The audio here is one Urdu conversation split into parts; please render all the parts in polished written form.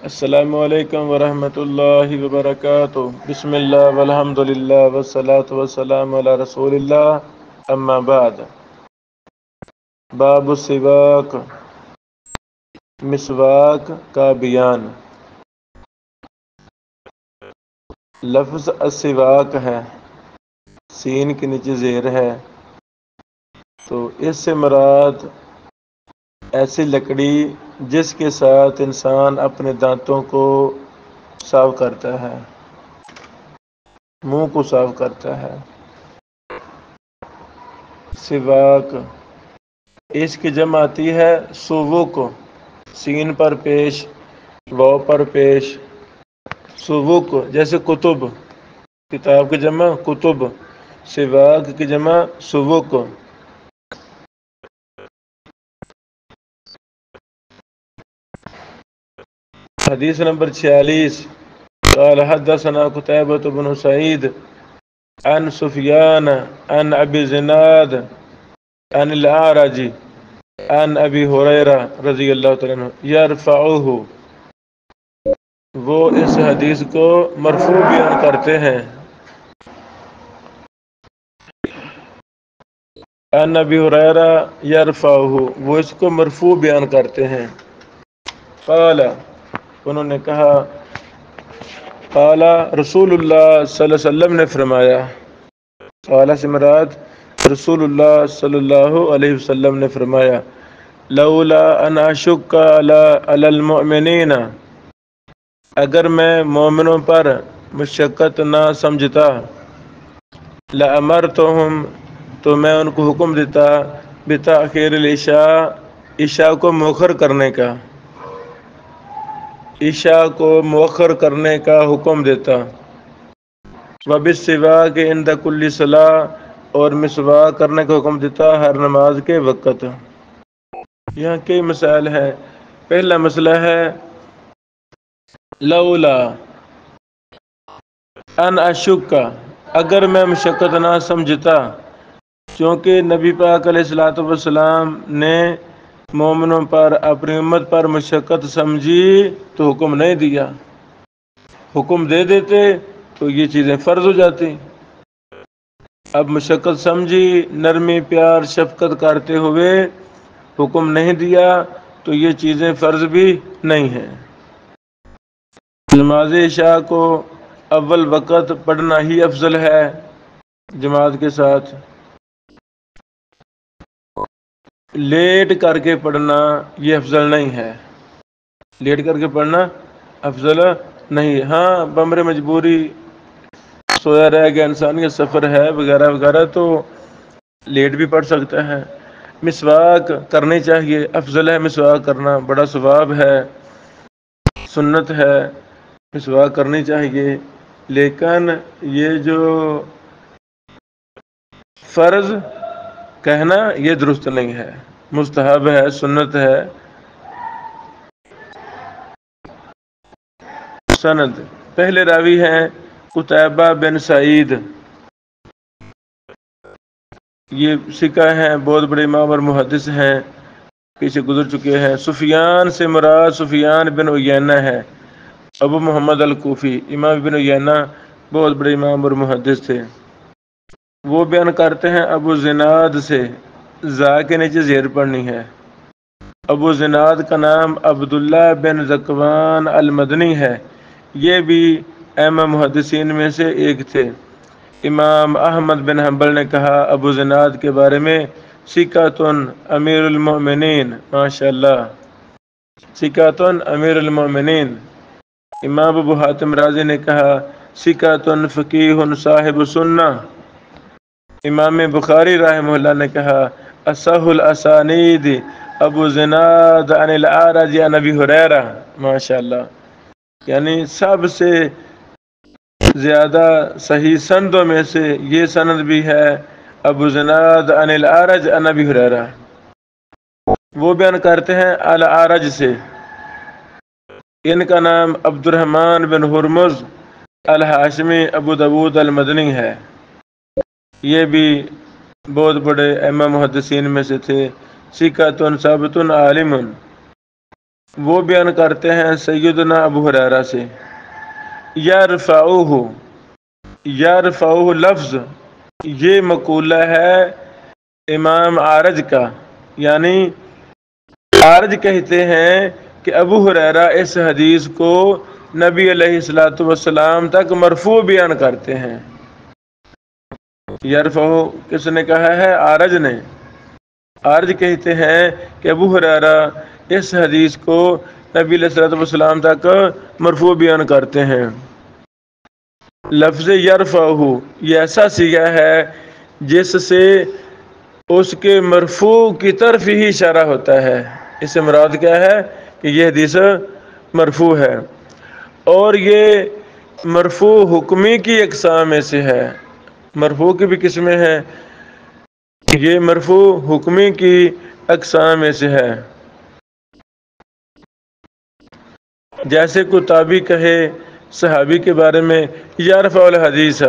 السلام علیکم ورحمۃ اللہ وبرکاتہ، بسم اللہ والحمد للہ والصلاة والسلام علی رسول اللہ، اما بعد۔ باب السواک، مسواک کا بیان۔ لفظ السواک ہے، سین کے نیچے زیر ہے، تو اس سے مراد ایسی لکڑی جس کے ساتھ انسان اپنے دانتوں کو صاف کرتا ہے، منہ کو صاف کرتا ہے۔ سواک، اس کی جمع آتی ہے سووک، سین پر پیش، واو پر پیش، سووک جیسے کتب، کتاب کی جمع کتب، سواک کی جمع سووک۔ حدیث نمبر 46، قال حدثنا قتيبة بن سعيد عن سفيان عن أبي زناد عن الأعرج عن أبي هريرة رضی اللہ تعالیٰ عنہ یرفعہ، وہ اس حدیث کو مرفوع بیان کرتے ہیں۔ عن ابی ہریرہ یرفعہ، وہ اس کو مرفوع بیان کرتے ہیں۔ قال، انہوں نے کہا، قال رسول اللہ صلی اللہ علیہ وسلم نے فرمایا، قال سے مراد رسول اللہ صلی اللہ علیہ وسلم نے فرمایا، لولا ان اشق علی المؤمنین، اگر میں مومنوں پر مشقت نہ سمجھتا، لامرتہم، تو میں ان کو حکم دیتا، بتاخیر العشاء، عشاء کو مؤخر کرنے کا، عشاء کو مؤخر کرنے کا حکم دیتا، وبالسواک عند کل صلاۃ، اور مسواک کرنے کا حکم دیتا ہر نماز کے وقت۔ یہاں کئی مسائل ہیں۔ پہلا مسئلہ ہے لولا ان اشک، اگر میں مشقت نہ سمجھتا، چونکہ نبی پاک علیہ الصلوۃ والسلام نے مومنوں پر اپنی امت پر مشقت سمجھی تو حکم نہیں دیا، حکم دے دیتے تو یہ چیزیں فرض ہو جاتی۔ اب مشقت سمجھی، نرمی پیار شفقت کرتے ہوئے حکم نہیں دیا تو یہ چیزیں فرض بھی نہیں ہیں۔ نماز عشاء کو اول وقت پڑھنا ہی افضل ہے جماعت کے ساتھ، لیٹ کر کے پڑھنا یہ افضل نہیں ہے، لیٹ کر کے پڑھنا افضل نہیں۔ ہاں بمر مجبوری، سویا رہ گیا انسان، کے سفر ہے وغیرہ وغیرہ تو لیٹ بھی پڑھ سکتا ہے۔ مسواک کرنی چاہیے، افضل ہے مسواک کرنا، بڑا ثواب ہے، سنت ہے، مسواک کرنی چاہیے۔ لیکن یہ جو فرض کہنا یہ درست نہیں ہے، مستحب ہے، سنت ہے۔ سند، پہلے راوی ہیں قتیبہ بن سعید، یہ ثقہ ہیں، بہت بڑے امام اور محدث ہیں، پیچھے گزر چکے ہیں۔ سفیان سے مراد سفیان بن عیینہ ہے، ابو محمد الکوفی، امام بن عیینہ بہت بڑے امام اور محدث تھے۔ وہ بیان کرتے ہیں ابو زناد سے، زا کے نیچے زیر پڑھنی ہے۔ ابو زناد کا نام عبداللہ بن ذکوان المدنی ہے، یہ بھی ائمہ محدثین میں سے ایک تھے۔ امام احمد بن حنبل نے کہا ابو زناد کے بارے میں، ثقۃ امیر المؤمنین، ماشاءاللہ، ثقۃ امیر المؤمنین۔ امام ابو حاتم رازی نے کہا ثقۃ فقیہ صاحب سنہ۔ امام بخاری رحمہ اللہ نے کہا اصح الاسانید ابو زناد عن الاعرج عن ابی ہریرہ، ماشاءاللہ، یعنی سب سے زیادہ صحیح سندوں میں سے یہ سند بھی ہے ابو زناد عن الاعرج عن ابی ہریرہ۔ وہ بیان کرتے ہیں الاعرج سے، ان کا نام عبد الرحمن بن ہرمز الہاشمی ابو داود المدنی ہے، یہ بھی بہت بڑے ائمہ محدثین میں سے تھے۔ ثقۃ ثابت عالم، وہ بیان کرتے ہیں سیدنا ابو ہریرہ سے، یرفعہ، یرفعہ لفظ یہ مقولہ ہے امام اعرج کا، یعنی اعرج کہتے ہیں کہ ابو ہریرہ اس حدیث کو نبی علیہ الصلوۃ والسلام تک مرفوع بیان کرتے ہیں۔ یرفعہ کس نے کہا ہے؟ اعرج نے۔ اعرج کہتے ہیں کہ ابو ہریرہ اس حدیث کو نبی علیہ الصلوۃ والسلام تک مرفوع بیان کرتے ہیں۔ لفظ یرفعہ یہ ایسا صیغہ ہے جس سے اس کے مرفوع کی طرف ہی اشارہ ہوتا ہے۔ اس سے مراد کیا ہے کہ یہ حدیث مرفوع ہے، اور یہ مرفوع حکمی کی اقسام میں سے ہے۔ مرفوع کی بھی قسمیں ہیں، یہ مرفوع حکمی کی اقسام میں سے ہے۔ جیسے کوئی تابعی کہے صحابی کے بارے میں یرفع الحدیث،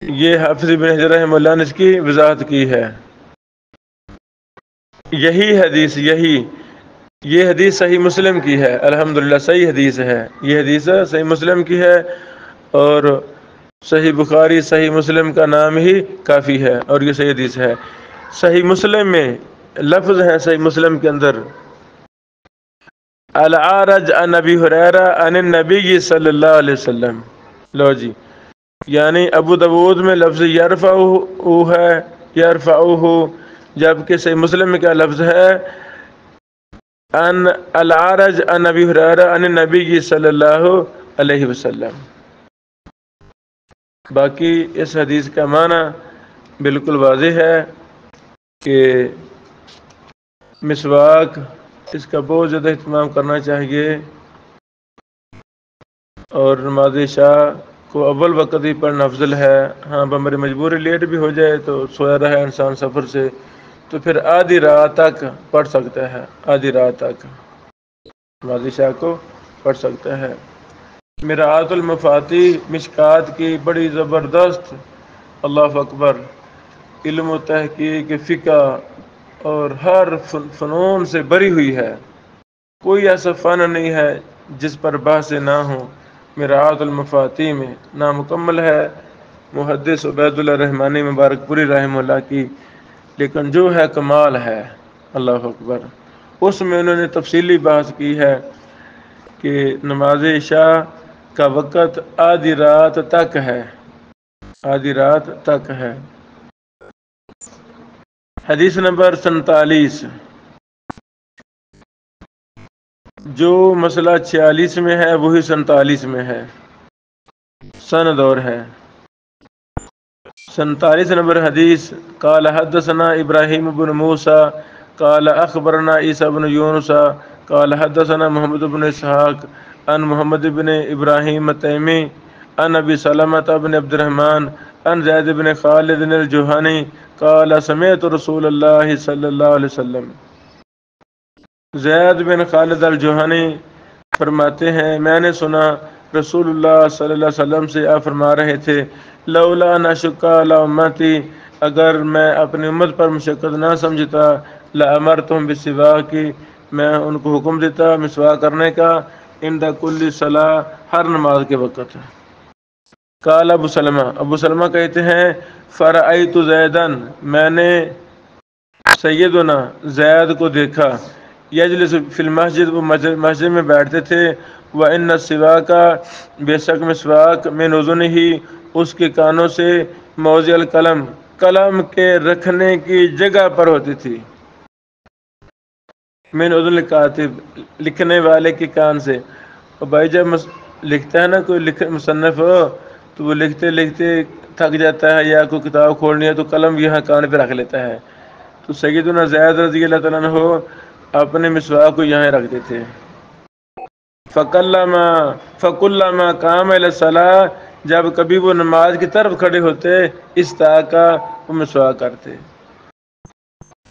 یہ حافظ ابن حجر رحمہ اللہ نے اس کی وضاحت کی ہے۔ یہی حدیث یہ حدیث صحیح مسلم کی ہے، الحمدللہ صحیح حدیث ہے، یہ حدیث صحیح مسلم کی ہے، اور صحیح بخاری صحیح مسلم کا نام ہی کافی ہے، اور یہ صحیح حدیث ہے۔ صحیح مسلم میں لفظ ہے، صحیح مسلم کے اندر الاعرج عن ابی ہریرہ عن النبی صلی اللہ علیہ وسلم، لو جی، یعنی ابو داؤد میں لفظ یرفعہ ہے، یرفعہ، جبکہ صحیح مسلم میں کیا لفظ ہے؟ ان الاعرج عن ابی ہریرہ عن النبی صلی اللہ علیہ وسلم۔ باقی اس حدیث کا معنی بالکل واضح ہے کہ مسواک اس کا بہت زیادہ اہتمام کرنا چاہیے، اور نماز عشاء کو اول وقت ہی پڑھنا افضل ہے۔ ہاں بمر مجبوری لیٹ بھی ہو جائے تو سویا رہے انسان سفر سے، تو پھر آدھی رات تک پڑھ سکتا ہے، آدھی رات تک نماز عشاء کو پڑھ سکتا ہے۔ مرآت المفاتیح مشکات کی بڑی زبردست، اللہ اکبر، علم و تحقیق فقہ اور ہر فنون سے بری ہوئی ہے، کوئی ایسا فن نہیں ہے جس پر بحث نہ ہو۔ مرآت المفاتیح میں نامکمل ہے محدث عبید اللہ رحمانی مبارک پوری رحمہ اللہ کی، لیکن جو ہے کمال ہے، اللہ اکبر۔ اس میں انہوں نے تفصیلی بحث کی ہے کہ نماز عشاء کا وقت آدھی رات تک ہے، آدھی رات تک ہے۔ حدیث نمبر 47، جو مسئلہ 46 میں ہے وہی 47 میں ہے، سند اور ہے۔ 47 نمبر حدیث، قال حدثنا ابراہیم بن موسیٰ قال اخبرنا عیسیٰ بن یونس قال حدثنا محمد بن اسحاق عن محمد بن ابراہیم تیمی عن ابی سلمۃ بن عبد الرحمن عن زید بن خالد الجہنی قال سمعت رسول اللہ صلی اللہ علیہ وسلم۔ زید بن خالد الجہنی فرماتے ہیں میں نے سنا رسول اللہ صلی اللہ علیہ وسلم سے، آپ فرما رہے تھے لولا ان اشق علی امتی، اگر میں اپنی امت پر مشقت نہ سمجھتا، لامرتہم بالسواک، میں ان کو حکم دیتا مسواک کرنے کا، عند کل صلاۃ، ہر نماز کے وقت۔ قال ابو سلمہ کہتے ہیں فرأیت زیدن، میں نے سیدنا زید کو دیکھا، یجلس فی المسجد، وہ مسجد میں بیٹھتے تھے، وَإِنَّ السِّوَاكَ، بے شک مسواک، من اذنہ، اس کے کانوں سے، موضع القلم، قلم کے رکھنے کی جگہ پر ہوتی تھی، من اذن الکاتب، لکھنے والے کے کان سے۔ اور بھائی جب لکھتا ہے نا کوئی مصنف ہو تو وہ لکھتے لکھتے تھک جاتا ہے یا کوئی کتاب کھولنی ہے تو قلم یہاں کان پہ رکھ لیتا ہے، تو سیدنا زید رضی اللہ تعالیٰ عنہ اپنے مسواک کو یہاں رکھتے تھے۔ فَكُلَّمَا قَامَ إِلَى الصَّلَاةِ، جب کبھی وہ نماز کی طرف کھڑے ہوتے، استاقا، وہ مسواک کرتے۔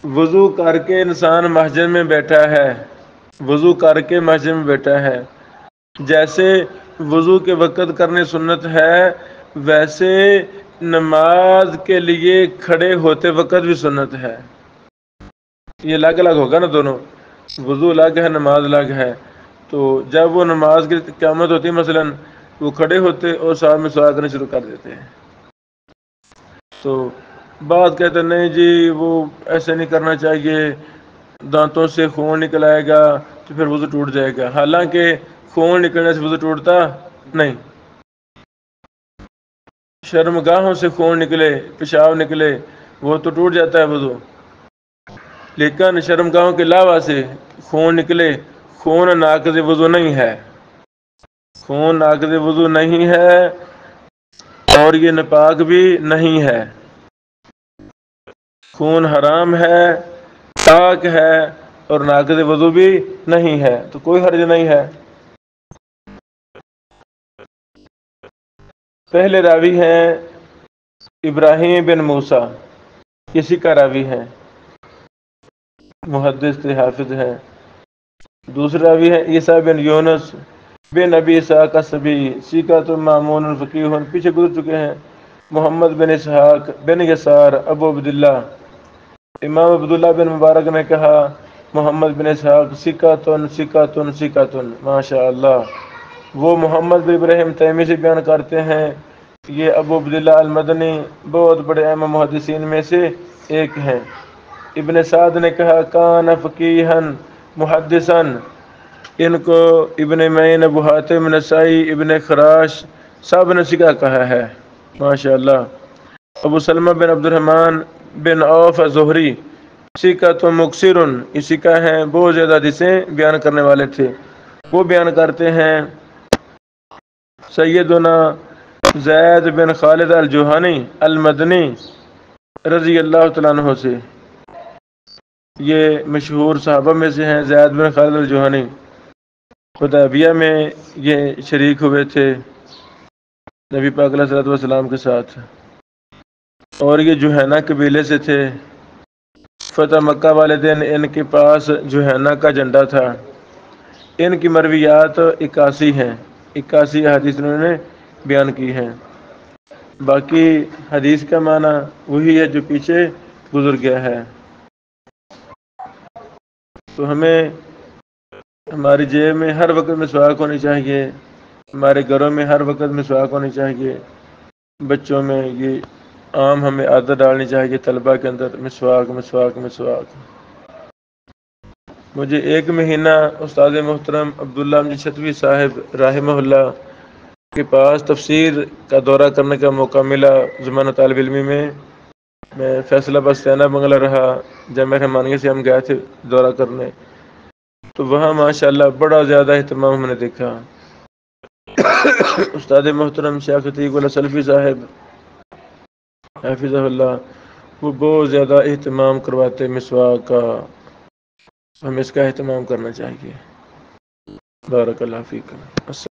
وضو کر کے انسان مسجد میں بیٹھا ہے، وضو کر کے مسجد میں بیٹھا ہے، جیسے وضو کے وقت کرنے سنت ہے ویسے نماز کے لیے کھڑے ہوتے وقت بھی سنت ہے۔ یہ الگ الگ ہوگا نا دونوں، وضو الگ ہے، نماز الگ ہے۔ تو جب وہ نماز کی قیامت ہوتی ہے مثلا، وہ کھڑے ہوتے اور ساتھ میں مسواک کرنا شروع کر دیتے ہیں۔ تو بعض کہتے نہیں جی وہ ایسے نہیں کرنا چاہیے، دانتوں سے خون نکل آئے گا تو پھر وضو ٹوٹ جائے گا، حالانکہ خون نکلنے سے وضو ٹوٹتا نہیں۔ شرمگاہوں سے خون نکلے، پیشاب نکلے، وہ تو ٹوٹ جاتا ہے وضو، لیکن شرمگاہوں کے علاوہ سے خون نکلے، خون ناقض وضو نہیں ہے، خون ناقض وضو نہیں ہے، اور یہ ناپاک بھی نہیں ہے، خون حرام ہے، پاک ہے، اور ناقض وضو بھی نہیں ہے، تو کوئی حرج نہیں ہے۔ پہلے راوی ہیں ابراہیم بن موسیٰ، کسی کا راوی ہے، محدث تھے، حافظ ہے۔ دوسرا راوی ہے عیسیٰ بن یونس بن ابی اسحاق السبیعی، ثقۃ مامون فقیہ، پیچھے گزر چکے ہیں۔ محمد بن اسحاق بن یسار ابو عبداللہ، امام عبداللہ بن مبارک نے کہا محمد بن اسحاق ثقۃ ثقۃ ثقۃ، ماشاء اللہ۔ وہ محمد بن ابراہیم تیمی سے بیان کرتے ہیں، یہ ابو عبداللہ المدنی بہت بڑے امام محدثین میں سے ایک ہیں۔ ابن سعد نے کہا کان فقیہا محدثا، ان کو ابن معین، ابو حاتم، نسائی، ابن خراش سب نے ثقہ کہا ہے، ماشاء اللہ۔ ابو سلمہ بن عبد الرحمن بن عوف الزہری ثقۃ مکثر، اسی کا ہیں، بہت زیادہ حدیثیں بیان کرنے والے تھے۔ وہ بیان کرتے ہیں سیدنا زید بن خالد الجوہنی المدنی رضی اللہ تعالیٰ عنہ سے، یہ مشہور صحابہ میں سے ہیں، زید بن خالد الجوہنی، حدیبیہ میں یہ شریک ہوئے تھے نبی پاک علیہ الصلوۃ والسلام کے ساتھ، اور یہ جوہینہ قبیلے سے تھے۔ فتح مکہ والے دن ان کے پاس جوہینہ کا جھنڈا تھا۔ ان کی مرویات 81 ہیں، 81 حدیث انہوں نے بیان کی ہیں۔ باقی حدیث کا معنی وہی ہے جو پیچھے گزر گیا ہے۔ تو ہمیں ہماری جیب میں ہر وقت مسواک ہونی چاہیے، ہمارے گھروں میں ہر وقت مسواک ہونی چاہیے، بچوں میں یہ عام ہمیں عادت ڈالنی چاہیے، طلباء کے اندر مسواک مسواک مسواک۔ مجھے ایک مہینہ استاد محترم عبداللہ امجد شتوی صاحب رحمہ اللہ کے پاس تفسیر کا دورہ کرنے کا موقع ملا زمانہ طالب علمی میں۔ میں فیصل آباد سیانہ بنگلہ رہا، جامعہ رحمانیہ سے ہم گئے تھے دورہ کرنے، تو وہاں ماشاءاللہ بڑا زیادہ اہتمام ہم نے دیکھا۔ استاد محترم شیخ عتیق اللہ سلفی صاحب حفظہ اللہ، وہ بہت زیادہ اہتمام کرواتے مسواک کا، ہمیں اس کا اہتمام کرنا چاہیے۔ بارک اللہ فیکم۔